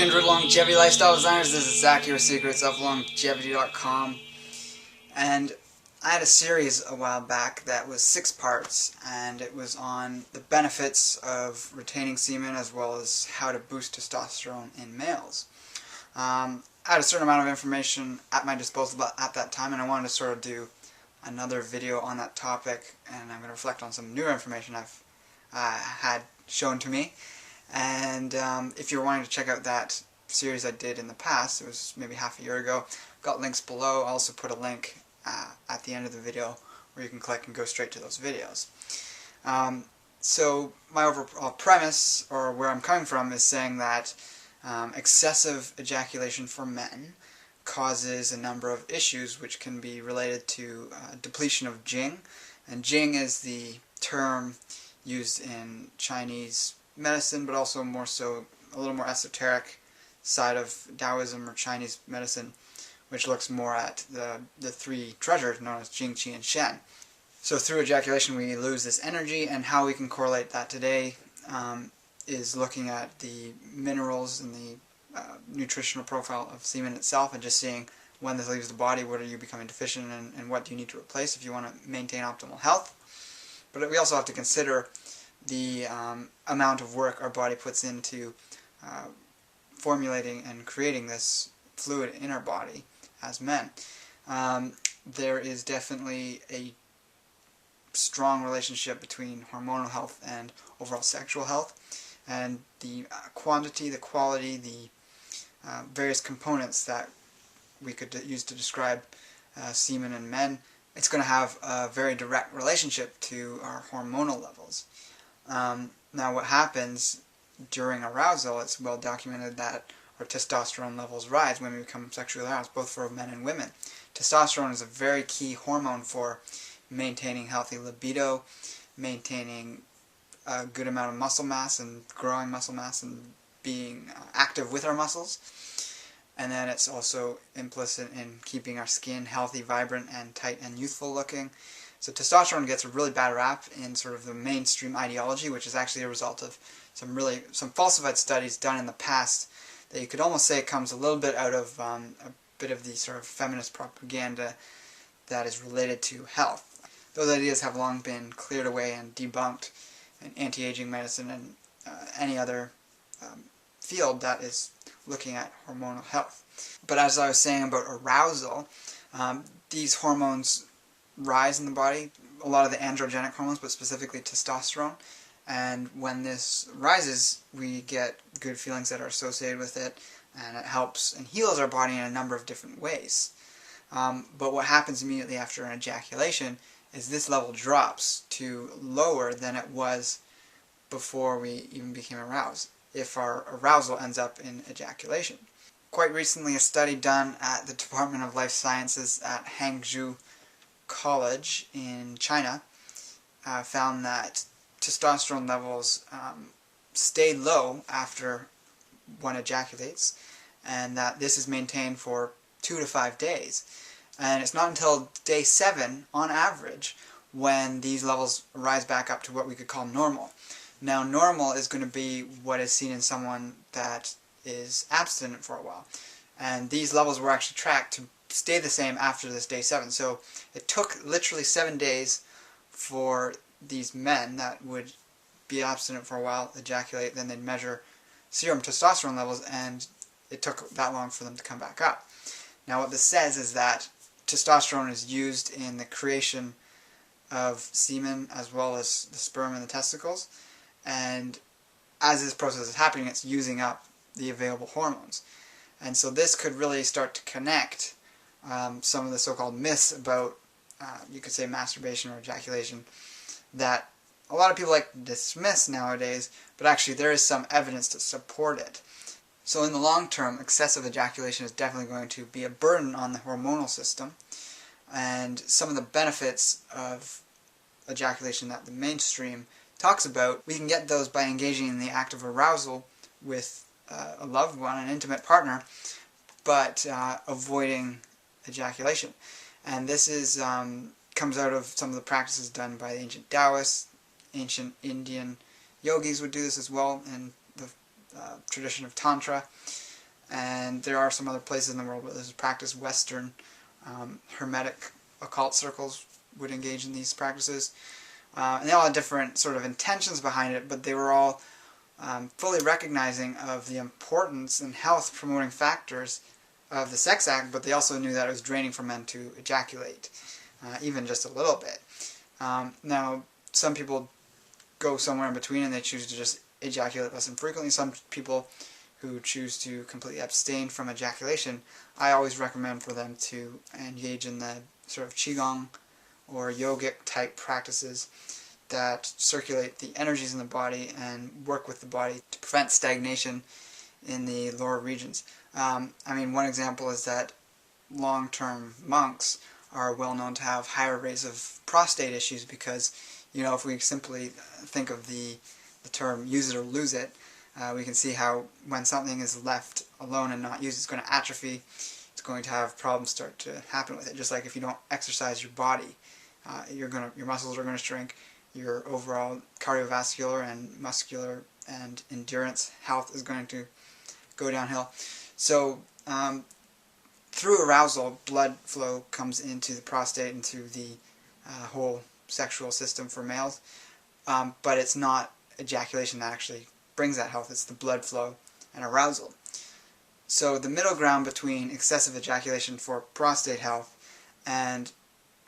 kindred longevity lifestyle designers. This is Zach, your secrets of longevity.com. And I had a series a while back that was 6 parts, and it was on the benefits of retaining semen as well as how to boost testosterone in males. I had a certain amount of information at my disposal at that time, and I wanted to sort of do another video on that topic, and I'm going to reflect on some newer information I've had shown to me. And if you're wanting to check out that series I did in the past, it was maybe half a year ago, I've got links below. I'll also put a link at the end of the video where you can click and go straight to those videos. So my overall premise, or where I'm coming from, is saying that excessive ejaculation for men causes a number of issues which can be related to depletion of Jing. And Jing is the term used in Chinese medicine, but also more so a little more esoteric side of Taoism or Chinese medicine, which looks more at the 3 treasures known as Jing, Qi, and Shen. So through ejaculation we lose this energy, and how we can correlate that today is looking at the minerals and the nutritional profile of semen itself, and just seeing when this leaves the body, what are you becoming deficient in, and what do you need to replace if you want to maintain optimal health. But we also have to consider the amount of work our body puts into formulating and creating this fluid in our body as men. There is definitely a strong relationship between hormonal health and overall sexual health, and the quantity, the quality, the various components that we could use to describe semen in men, it's going to have a very direct relationship to our hormonal levels. Now what happens during arousal, it's well documented that our testosterone levels rise when we become sexually aroused, both for men and women. Testosterone is a very key hormone for maintaining healthy libido, maintaining a good amount of muscle mass and growing muscle mass and being active with our muscles. And then it's also implicit in keeping our skin healthy, vibrant, and tight and youthful looking. So testosterone gets a really bad rap in sort of the mainstream ideology, which is actually a result of some falsified studies done in the past that you could almost say comes a little bit out of a bit of the sort of feminist propaganda that is related to health. Those ideas have long been cleared away and debunked in anti-aging medicine and any other field that is looking at hormonal health. But as I was saying about arousal, these hormones rise in the body, a lot of the androgenic hormones, but specifically testosterone, and when this rises we get good feelings that are associated with it, and it helps and heals our body in a number of different ways. But what happens immediately after an ejaculation is this level drops to lower than it was before we even became aroused, if our arousal ends up in ejaculation. Quite recently, a study done at the Department of Life Sciences at Hangzhou College in China found that testosterone levels stay low after one ejaculates, and that this is maintained for 2 to 5 days. And it's not until day 7, on average, when these levels rise back up to what we could call normal. Now, normal is going to be what is seen in someone that is abstinent for a while. And these levels were actually tracked to stay the same after this day 7. So it took literally 7 days for these men that would be abstinent for a while, ejaculate, then they'd measure serum testosterone levels, and it took that long for them to come back up. Now what this says is that testosterone is used in the creation of semen as well as the sperm and the testicles, and as this process is happening it's using up the available hormones. And so this could really start to connect some of the so-called myths about, you could say, masturbation or ejaculation that a lot of people like to dismiss nowadays, but actually there is some evidence to support it. So in the long term, excessive ejaculation is definitely going to be a burden on the hormonal system, and some of the benefits of ejaculation that the mainstream talks about, we can get those by engaging in the act of arousal with a loved one, an intimate partner, but avoiding ejaculation. And this is comes out of some of the practices done by the ancient Taoists. Ancient Indian yogis would do this as well in the tradition of Tantra. and there are some other places in the world where this is practiced. Western Hermetic occult circles would engage in these practices. And they all had different sort of intentions behind it, but they were all fully recognizing of the importance and health promoting factors of the sex act, but they also knew that it was draining for men to ejaculate, even just a little bit. Now, some people go somewhere in between and they choose to just ejaculate less infrequently. Some people who choose to completely abstain from ejaculation, I always recommend for them to engage in the sort of qigong or yogic type practices that circulate the energies in the body and work with the body to prevent stagnation in the lower regions. I mean, one example is that long-term monks are well known to have higher rates of prostate issues because, you know, if we simply think of the term use it or lose it, we can see how when something is left alone and not used, it's going to atrophy. It's going to have problems start to happen with it. Just like if you don't exercise your body, your muscles are going to shrink. Your overall cardiovascular and muscular and endurance health is going to go downhill. So through arousal, blood flow comes into the prostate, into the whole sexual system for males, but it's not ejaculation that actually brings that health. It's the blood flow and arousal. So the middle ground between excessive ejaculation for prostate health and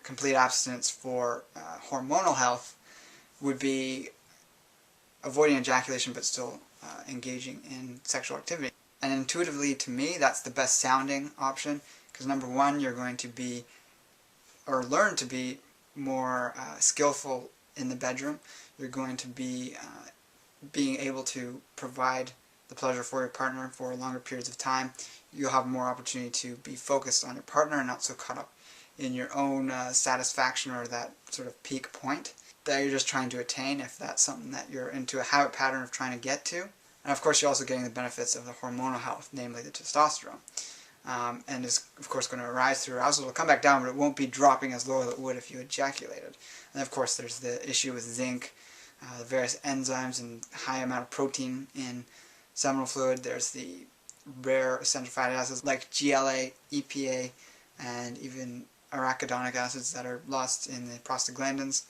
complete abstinence for hormonal health would be avoiding ejaculation but still engaging in sexual activity. And intuitively, to me, that's the best sounding option, because number one, you're going to be, or learn to be, more skillful in the bedroom. You're going to be being able to provide the pleasure for your partner for longer periods of time. You'll have more opportunity to be focused on your partner and not so caught up in your own satisfaction or that sort of peak point that you're just trying to attain, if that's something that you're into a habit pattern of trying to get to. And of course, you're also getting the benefits of the hormonal health, namely the testosterone. And is, of course, going to rise through arousal. It'll come back down, but it won't be dropping as low as it would if you ejaculated. And of course, there's the issue with zinc, the various enzymes and high amount of protein in seminal fluid. There's the rare essential fatty acids like GLA, EPA, and even arachidonic acids that are lost in the prostaglandins.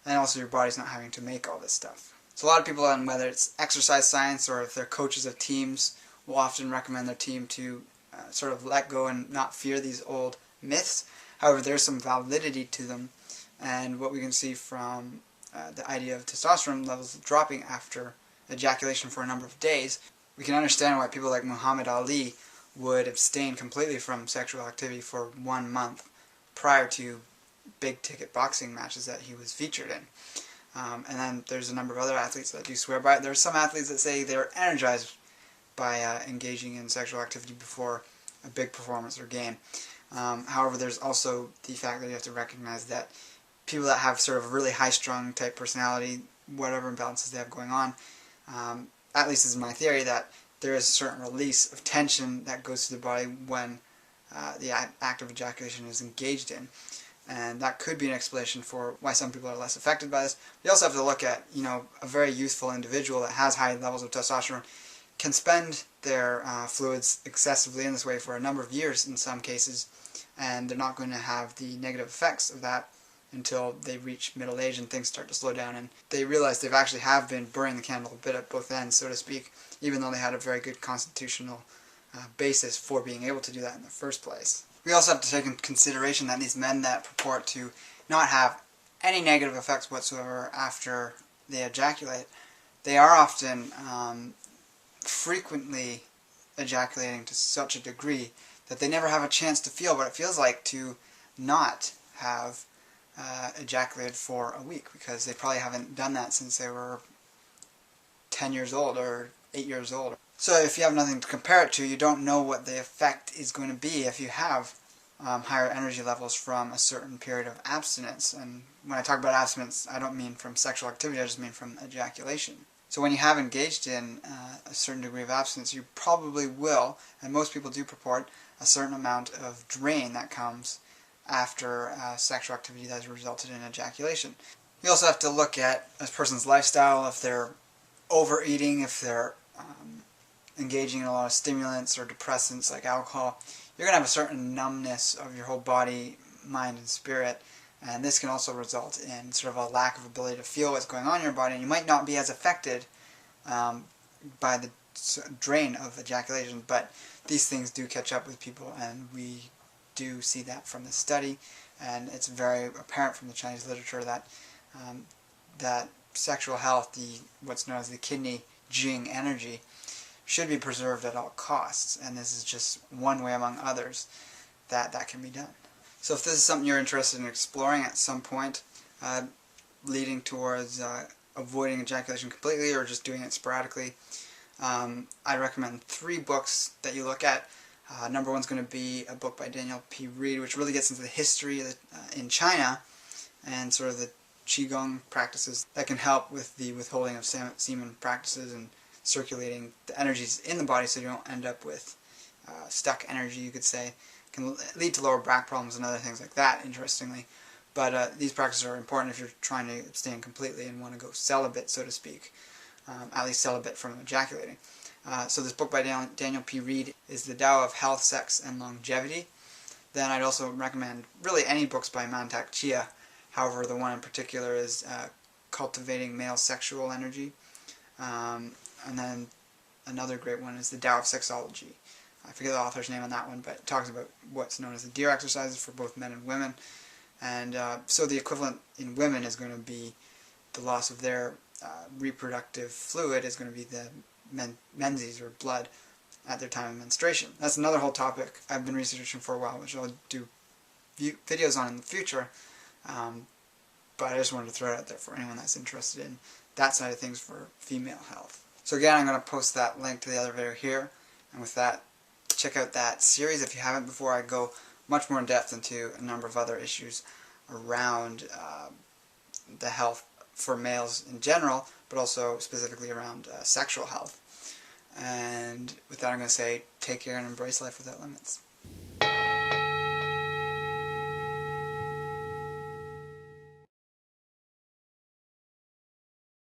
And also your body's not having to make all this stuff. So a lot of people, on whether it's exercise science or if they're coaches of teams, will often recommend their team to sort of let go and not fear these old myths. However, there's some validity to them, and what we can see from the idea of testosterone levels dropping after ejaculation for a number of days, we can understand why people like Muhammad Ali would abstain completely from sexual activity for 1 month prior to big ticket boxing matches that he was featured in. And then there's a number of other athletes that do swear by it. There's some athletes that say they're energized by engaging in sexual activity before a big performance or game. However, there's also the fact that you have to recognize that people that have sort of a really high-strung type personality, whatever imbalances they have going on, at least this is my theory, that there is a certain release of tension that goes through the body when the act of ejaculation is engaged in. And that could be an explanation for why some people are less affected by this. You also have to look at, you know, a very youthful individual that has high levels of testosterone can spend their fluids excessively in this way for a number of years in some cases, and they're not going to have the negative effects of that until they reach middle age and things start to slow down and they realize they've actually have been burning the candle a bit at both ends, so to speak, even though they had a very good constitutional basis for being able to do that in the first place. We also have to take into consideration that these men that purport to not have any negative effects whatsoever after they ejaculate, they are often frequently ejaculating to such a degree that they never have a chance to feel what it feels like to not have ejaculated for a week, because they probably haven't done that since they were 10 years old or 8 years old. So if you have nothing to compare it to, you don't know what the effect is going to be if you have higher energy levels from a certain period of abstinence. And when I talk about abstinence, I don't mean from sexual activity, I just mean from ejaculation. So when you have engaged in a certain degree of abstinence, you probably will, and most people do purport, a certain amount of drain that comes after sexual activity that has resulted in ejaculation. You also have to look at a person's lifestyle, if they're overeating, if they're engaging in a lot of stimulants or depressants like alcohol, you're going to have a certain numbness of your whole body, mind, and spirit. And this can also result in sort of a lack of ability to feel what's going on in your body, and you might not be as affected by the drain of ejaculation, but these things do catch up with people, and we do see that from the study, and it's very apparent from the Chinese literature that that sexual health, what's known as the kidney Jing energy, should be preserved at all costs, and this is just one way among others that can be done. So if this is something you're interested in exploring at some point, leading towards avoiding ejaculation completely or just doing it sporadically, I recommend 3 books that you look at. Number 1 is going to be a book by Daniel P. Reed, which really gets into the history of in China and sort of the Qigong practices that can help with the withholding of semen practices and circulating the energies in the body so you don't end up with stuck energy, you could say. It can lead to lower back problems and other things like that, interestingly. But these practices are important if you're trying to abstain completely and want to go celibate, so to speak. At least celibate from ejaculating. So this book by Daniel P. Reed is The Tao of Health, Sex, and Longevity. Then I'd also recommend really any books by Mantak Chia. However, the one in particular is Cultivating Male Sexual Energy. And then another great one is The Tao of Sexology. I forget the author's name on that one, but it talks about what's known as the deer exercises for both men and women. And so the equivalent in women is going to be the loss of their reproductive fluid is going to be the menses, or blood, at their time of menstruation. That's another whole topic I've been researching for a while, which I'll do videos on in the future. But I just wanted to throw it out there for anyone that's interested in that side of things for female health. So again, I'm going to post that link to the other video here. And with that, check out that series if you haven't before. I go much more in depth into a number of other issues around the health for males in general, but also specifically around sexual health. And with that, I'm going to say take care and embrace life without limits.